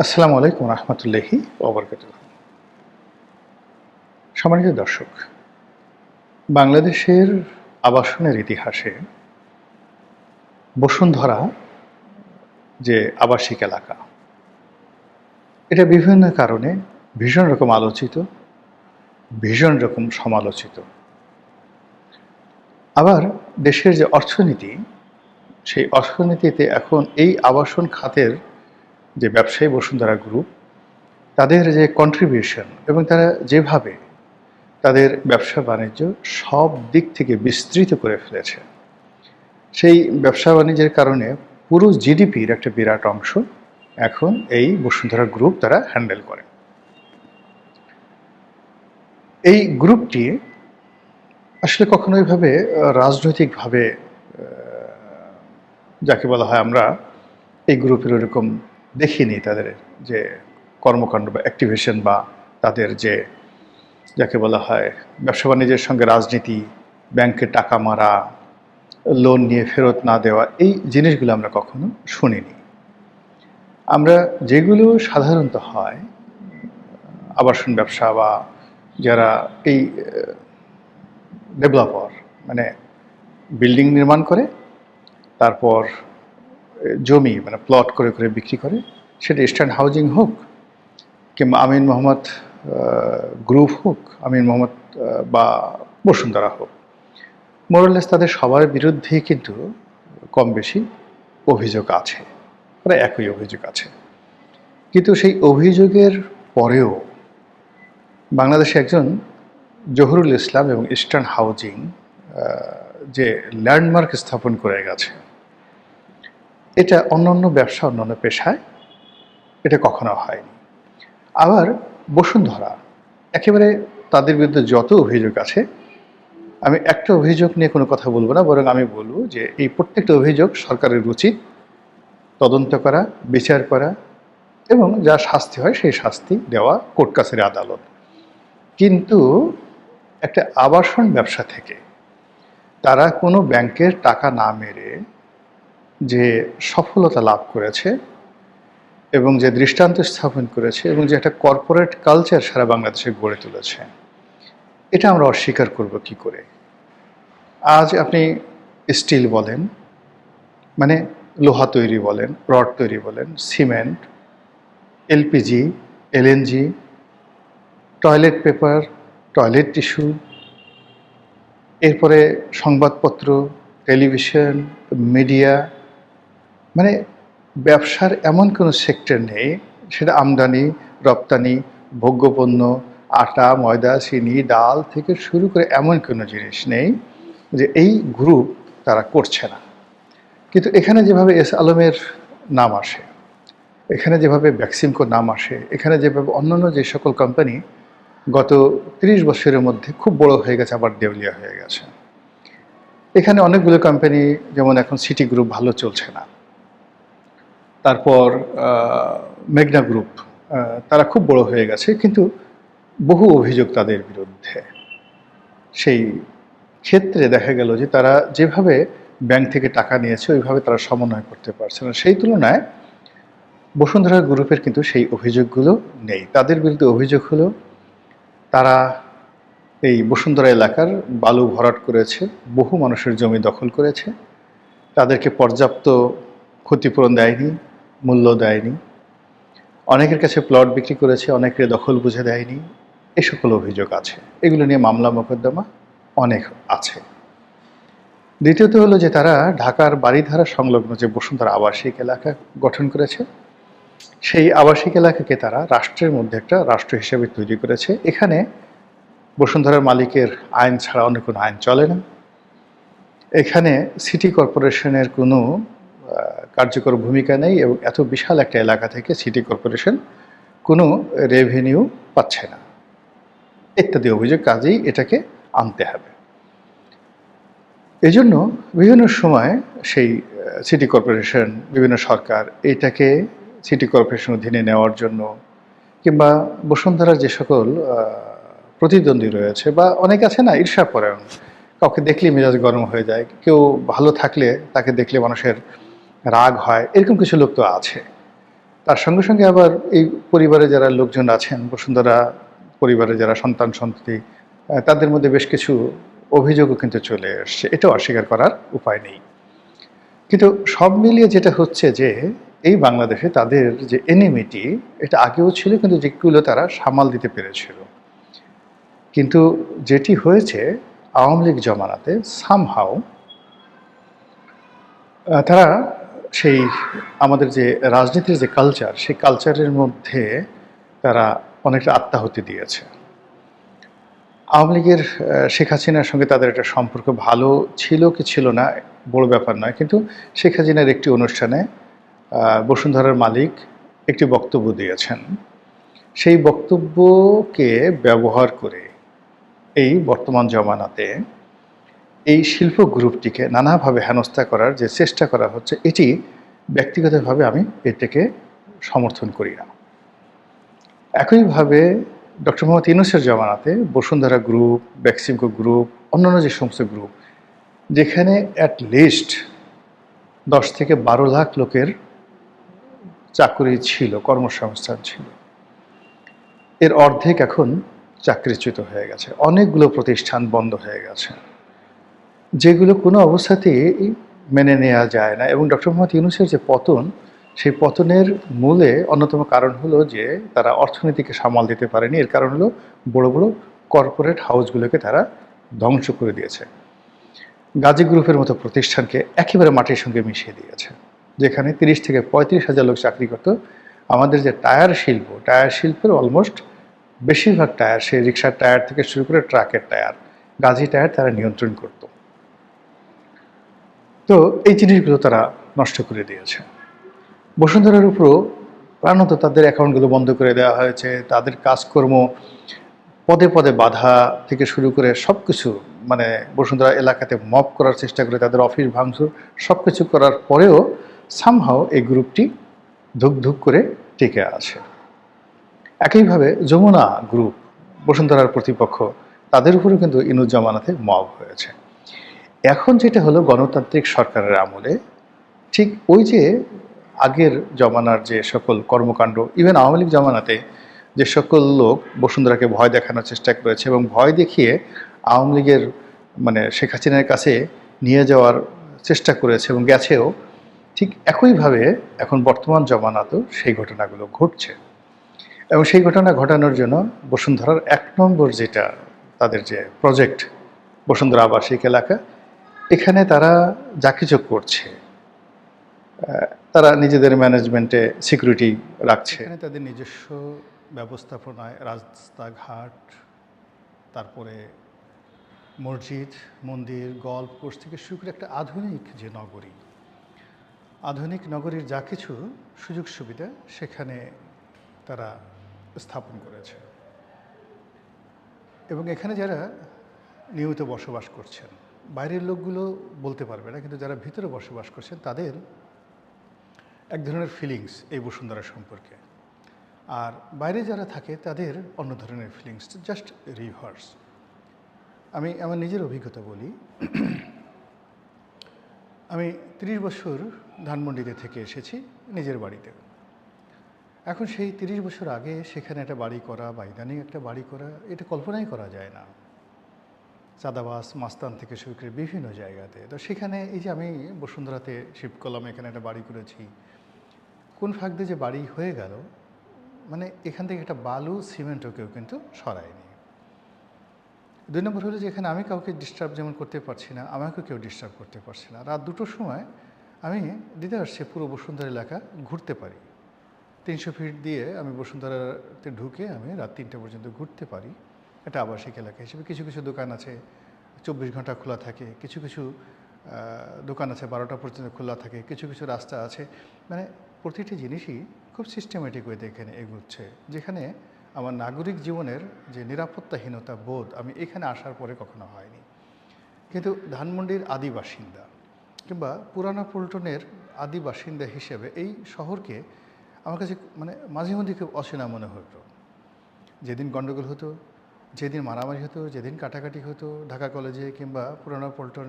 আসসালামু আলাইকুম রহমতুল্লাহি ওয়া বারাকাতুহু। সম্মানিত দর্শক, বাংলাদেশের আবাসনের ইতিহাসে বসুন্ধরা যে আবাসিক এলাকা, এটা বিভিন্ন কারণে ভীষণ রকম আলোচিত, ভীষণ রকম সমালোচিত। আবার দেশের যে অর্থনীতি, সেই অর্থনীতিতে এখন এই আবাসন খাতের যে ব্যবসায়ী বসুন্ধরা গ্রুপ, তাদের যে কন্ট্রিবিউশন এবং তারা যেভাবে তাদের ব্যবসা বাণিজ্য সব দিক থেকে বিস্তৃত করে ফেলেছে, সেই ব্যবসা বাণিজ্যের কারণে পুরো জিডিপির একটা বিরাট অংশ এখন এই বসুন্ধরা গ্রুপ তারা হ্যান্ডেল করে। এই গ্রুপটি আসলে কখনো এইভাবে রাজনৈতিকভাবে যাকে বলা হয়, আমরা এই গ্রুপের ওরকম দেখিনি তাদের যে কর্মকাণ্ড বা অ্যাক্টিভেশন, বা তাদের যে যাকে বলা হয় ব্যবসা বাণিজ্যের সঙ্গে রাজনীতি, ব্যাংকে টাকা মারা, লোন নিয়ে ফেরত না দেওয়া, এই জিনিসগুলো আমরা কখনো শুনিনি। আমরা যেগুলো সাধারণত হয় আবাসন ব্যবসা বা যারা এই ডেভেলপার, মানে বিল্ডিং নির্মাণ করে তারপর জমি মানে প্লট করে করে বিক্রি করে, সেটা ইস্টার্ন হাউজিং হোক কিংবা আমিন মোহাম্মদ গ্রুপ হোক, আমিন মোহাম্মদ বা বসুন্ধরা হোক, মোরলেস তাদের সবার বিরুদ্ধেই কিন্তু কম বেশি অভিযোগ আছে, প্রায় একই অভিযোগ আছে। কিন্তু সেই অভিযোগের পরেও বাংলাদেশে একজন জহুরুল ইসলাম এবং ইস্টার্ন হাউজিং যে ল্যান্ডমার্ক স্থাপন করে গেছে, এটা অন্যান্য ব্যবসা, অন্যান্য পেশায় এটা কখনো হয়নি। আবার বসুন্ধরা একেবারে তাদের বিরুদ্ধে যত অভিযোগ আছে, আমি একটা অভিযোগ নিয়ে কোনো কথা বলবো না, বরং আমি বলবো যে এই প্রত্যেকটা অভিযোগ সরকারের উচিত তদন্ত করা, বিচার করা এবং যা শাস্তি হয় সেই শাস্তি দেওয়া কোর্ট কাছারি আদালত। কিন্তু একটা আবাসন ব্যবসা থেকে তারা কোনো ব্যাংকের টাকা না মেরে যে সফলতা লাভ করেছে এবং যে দৃষ্টান্ত স্থাপন করেছে এবং যে একটা কর্পোরেট কালচার সারা বাংলাদেশে গড়ে তুলেছে, এটা আমরা অস্বীকার করব কি করে? আজ আপনি স্টিল বলেন, মানে লোহা তৈরি বলেন, রড তৈরি বলেন, cement, LPG, LNG, toilet paper, toilet tissue, এরপরে সংবাদপত্র, টেলিভিশন, মিডিয়া, মানে ব্যবসার এমন কোনো সেক্টর নেই, সেটা আমদানি, রপ্তানি, ভোগ্যপণ্য, আটা, ময়দা, চিনি, ডাল থেকে শুরু করে এমন কোনো জিনিস নেই যে এই গ্রুপ তারা করছে না। কিন্তু এখানে যেভাবে এস আলমের নাম আসে, এখানে যেভাবে ব্যাক্সিমকোর নাম আসে, এখানে যেভাবে অন্যান্য যে সকল কোম্পানি গত 30 বছরের মধ্যে খুব বড় হয়ে গেছে, আবার দেউলিয়া হয়ে গেছে, এখানে অনেকগুলো কোম্পানি, যেমন এখন সিটি গ্রুপ ভালো চলছে না, তারপর মেঘনা গ্রুপ, তারা খুব বড় হয়ে গেছে, কিন্তু বহু অভিযোগ তাদের বিরুদ্ধে। সেই ক্ষেত্রে দেখা গেল যে তারা যেভাবে ব্যাংক থেকে টাকা নিয়েছে ওইভাবে তারা সমন্বয় করতে পারছে না। সেই তুলনায় বসুন্ধরা গ্রুপের কিন্তু সেই অভিযোগগুলো নেই। তাদের বিরুদ্ধে অভিযোগ হলো তারা এই বসুন্ধরা এলাকার বালু ভরাট করেছে, বহু মানুষের জমি দখল করেছে, তাদেরকে পর্যাপ্ত ক্ষতিপূরণ দেয়নি, মূল্য দেয়নি, অনেকের কাছে প্লট বিক্রি করেছে, অনেকের দখল বুঝে দেয়নি, এ সকল অভিযোগ আছে। এগুলো নিয়ে মামলা মোকদ্দমা অনেক আছে। দ্বিতীয়ত হলো যে তারা ঢাকার বারিধারা সংলগ্ন যে বসুন্ধরা আবাসিক এলাকা গঠন করেছে, সেই আবাসিক এলাকাকে তারা রাষ্ট্রের মধ্যে একটা রাষ্ট্র হিসেবে তৈরি করেছে। এখানে বসুন্ধরার মালিকের আইন ছাড়া অন্য কোনো আইন চলে না। এখানে সিটি কর্পোরেশনের কোনো কার্যকর ভূমিকা নেই এবং এত বিশাল একটা এলাকা থেকে সিটি কর্পোরেশন কোনো রেভিনিউ পাচ্ছে না, ইত্যাদি অভিযোগ। কাজেই এটাকে আনতে হবে। এজন্য বিভিন্ন সময় সেই সিটি কর্পোরেশন, বিভিন্ন সরকার এটাকে সিটি কর্পোরেশন অধীনে নেওয়ার জন্য, কিংবা বসুন্ধরার যে সকল প্রতিদ্বন্দ্বী রয়েছে বা অনেক আছে না ঈর্ষাপরায়ণ, কাউকে দেখলে মেজাজ গরম হয়ে যায়, কেউ ভালো থাকলে তাকে দেখলে মানুষের রাগ হয়, এরকম কিছু লোক তো আছে। তার সঙ্গে সঙ্গে আবার এই পরিবারে যারা লোকজন আছেন, বসুন্ধরা পরিবারে যারা সন্তান-সন্ততি, তাদের মধ্যে বেশ কিছু অভিযোগও কিন্তু চলে এসছে। এটাও অস্বীকার করার উপায় নেই। কিন্তু সব মিলিয়ে যেটা হচ্ছে যে, এই বাংলাদেশে তাদের যে এনিমিটি, এটা আগেও ছিল, কিন্তু যেগুলো তারা সামাল দিতে পেরেছিল। কিন্তু যেটি হয়েছে আওয়ামী লীগ জমানাতে সামহাউ তারা সেই আমাদের যে রাজনীতির যে কালচার, সেই কালচারের মধ্যে তারা অনেকটা আত্মাহুতি দিয়েছে। আওয়ামী লীগের শেখ হাসিনার সঙ্গে তাদের একটা সম্পর্ক ভালো ছিল কি ছিল না বড় ব্যাপার নয়, কিন্তু শেখ হাসিনার একটি অনুষ্ঠানে বসুন্ধরার মালিক একটি বক্তব্য দিয়েছেন। সেই বক্তব্যকে ব্যবহার করে এই বর্তমান জমানাতে এই শিল্প গ্রুপটিকে নানাভাবে হেনস্থা করার যে চেষ্টা করা হচ্ছে, এটি ব্যক্তিগতভাবে আমি এটাকে সমর্থন করি না। একইভাবে ডক্টর মোহাম্মদ ইউনূসের জমানাতে বসুন্ধরা গ্রুপ, বেক্সিমকো গ্রুপ, অন্যান্য যে সমস্ত গ্রুপ, যেখানে অ্যাট লিস্ট 10 থেকে 12 লাখ লোকের চাকরি ছিল, কর্মসংস্থান ছিল, এর অর্ধেক এখন চাকরিচ্যুত হয়ে গেছে। অনেকগুলো প্রতিষ্ঠান বন্ধ হয়ে গেছে, যেগুলো কোনো অবস্থাতেই মেনে নেওয়া যায় না। এবং ডক্টর মোহাম্মদ ইউনূসের যে পতন, সেই পতনের মূলে অন্যতম কারণ হলো যে তারা অর্থনীতিকে সামাল দিতে পারেনি। এর কারণ হলো বড় বড় কর্পোরেট হাউসগুলোকে তারা ধ্বংস করে দিয়েছে। গাজী গ্রুপের মতো প্রতিষ্ঠানকে একেবারে মাটির সঙ্গে মিশিয়ে দিয়েছে, যেখানে 30 থেকে 35 হাজার লোক চাকরি করত। আমাদের যে টায়ার শিল্প, টায়ার শিল্পের অলমোস্ট বেশিরভাগ টায়ার, সেই রিক্সার টায়ার থেকে শুরু করে ট্রাকের টায়ার, গাজী টায়ার তারা নিয়ন্ত্রণ করত। তো এই জিনিসগুলো তারা নষ্ট করে দিয়েছে। বসুন্ধরার উপরও প্রাণত তাদের অ্যাকাউন্টগুলো বন্ধ করে দেওয়া হয়েছে। তাদের কাজকর্ম পদে পদে বাধা থেকে শুরু করে সব কিছু, মানে বসুন্ধরা এলাকাতে মব করার চেষ্টা করে, তাদের অফিস ভাঙচুর সব কিছু করার পরেও সামহাও এই গ্রুপটি ধুক ধুক করে টিকে আছে। একইভাবে যমুনা গ্রুপ, বসুন্ধরার প্রতিপক্ষ, তাদের উপরেও কিন্তু ইনুস জমানাতে মব হয়েছে। এখন যেটা হলো গণতান্ত্রিক সরকারের আমলে, ঠিক ওই যে আগের জমানার যে সকল কর্মকাণ্ড, ইভেন আওয়ামী লীগ জমানাতে যে সকল লোক বসুন্ধরাকে ভয় দেখানোর চেষ্টা করেছে এবং ভয় দেখিয়ে আওয়ামী লীগের মানে শেখ হাসিনার কাছে নিয়ে যাওয়ার চেষ্টা করেছে এবং গেছেও, ঠিক একইভাবে এখন বর্তমান জমানাতেও সেই ঘটনাগুলো ঘটছে। এবং সেই ঘটনা ঘটানোর জন্য বসুন্ধরার 1 নম্বর যেটা তাদের যে প্রজেক্ট, বসুন্ধরা আবাসিক এলাকা, এখানে তারা যা কিছু করছে, তারা নিজেদের ম্যানেজমেন্টে সিকিউরিটি রাখছে, এখানে তাদের নিজস্ব ব্যবস্থাপনায় রাস্তাঘাট, তারপরে মসজিদ, মন্দির, গল্ফ কোর্স থেকে শুরু করে একটা আধুনিক যে নগরী, আধুনিক নগরীর যা কিছু সুযোগ সুবিধা সেখানে তারা স্থাপন করেছে। এবং এখানে যারা নিয়মিত বসবাস করছেন, বাইরের লোকগুলো বলতে পারবে না, কিন্তু যারা ভিতরে বসবাস করছেন তাদের এক ধরনের ফিলিংস এই বসুন্ধরা সম্পর্কে। আর বাইরে যারা থাকে তাদের অন্য ধরনের ফিলিংস, জাস্ট রিভার্স। আমি আমার নিজের অভিজ্ঞতা বলি। আমি 30 বছর ধানমন্ডিতে থেকে এসেছি নিজের বাড়িতে। এখন সেই 30 বছর আগে সেখানে একটা বাড়ি করা বা ইদানিং একটা বাড়ি করা, এটা কল্পনাই করা যায় না। চাঁদাবাজ, মাস্তান থেকে শুরু করে বিভিন্ন জায়গাতে। তো সেখানে এই যে আমি বসুন্ধরাতে শিফট করলাম, এখানে একটা বাড়ি করেছি, কোন ফাঁক দিয়ে যে বাড়ি হয়ে গেল, মানে এখান থেকে একটা বালু সিমেন্টও কেউ কিন্তু সরায়নি। 2 নম্বর হলো যে এখানে আমি কাউকে ডিস্টার্ব যেমন করতে পারছি না, আমাকেও কেউ ডিস্টার্ব করতে পারছে না। রাত 2টোর সময় আমি দিদারসে পুরো বসুন্ধরা এলাকা ঘুরতে পারি। 300 ফিট দিয়ে আমি বসুন্ধরাতে ঢুকে আমি রাত 3টা পর্যন্ত ঘুরতে পারি। এটা আবাসিক এলাকা হিসেবে কিছু কিছু দোকান আছে 24 ঘন্টা খোলা থাকে, কিছু কিছু দোকান আছে 12টা পর্যন্ত খোলা থাকে, কিছু কিছু রাস্তা আছে, মানে প্রতিটি জিনিসই খুব সিস্টেমেটিক ওয়েতে এখানে এগুচ্ছে, যেখানে আমার নাগরিক জীবনের যে নিরাপত্তাহীনতা বোধ আমি এখানে আসার পরে কখনো হয়নি। কিন্তু ধানমন্ডির আদি বাসিন্দা কিংবা পুরানা পল্টনের আদি বাসিন্দা হিসেবে এই শহরকে আমার কাছে মানে মাঝে মধ্যে খুব অচেনা মনে হতো। যেদিন গণ্ডগোল হতো, যেদিন মারামারি হতো, যেদিন কাটাকাটি হতো ঢাকা কলেজে কিংবা পুরানা পল্টন